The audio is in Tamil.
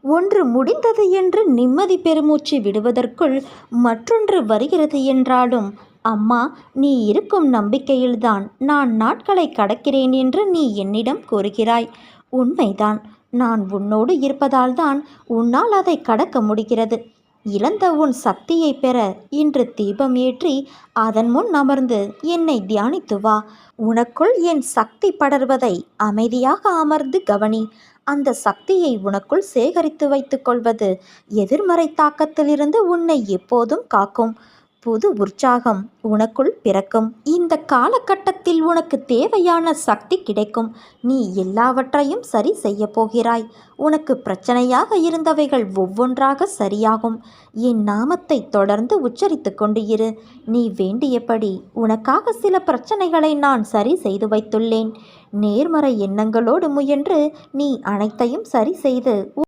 ஒன்று முடிந்தது என்று நிம்மதி பெருமூச்சு விடுவதற்குள் மற்றொன்று வருகிறது என்றாலும், அம்மா, நீ இருக்கும் நம்பிக்கையில்தான் நான் நாட்களை கடக்கிறேன் என்று நீ என்னிடம் கூறுகிறாய். உண்மைதான். நான் உன்னோடு இருப்பதால்தான் உன்னால் அதை கடக்க முடிகிறது. இழந்த உன் சக்தியை பெற இன்று தீபம் ஏற்றி அதன் முன் அமர்ந்து என்னை தியானித்து வா. உனக்குள் என் சக்தி படர்வதை அமைதியாக அமர்ந்து கவனி. அந்த சக்தியை உனக்குள் சேகரித்து வைத்துக் கொள்வது எதிர்மறை தாக்கத்திலிருந்து உன்னை எப்போதும் காக்கும். புது உற்சாகம் உனக்குள் பிறக்கும். இந்த காலகட்டத்தில் உனக்கு தேவையான சக்தி கிடைக்கும். நீ எல்லாவற்றையும் சரி செய்ய போகிறாய். உனக்கு பிரச்சனையாக இருந்தவைகள் ஒவ்வொன்றாக சரியாகும். என் நாமத்தை தொடர்ந்து உச்சரித்து கொண்டு இரு. நீ வேண்டியபடி உனக்காக சில பிரச்சனைகளை நான் சரி செய்து வைத்துள்ளேன். நேர்மறை எண்ணங்களோடு முயன்று நீ அனைத்தையும் சரி செய்து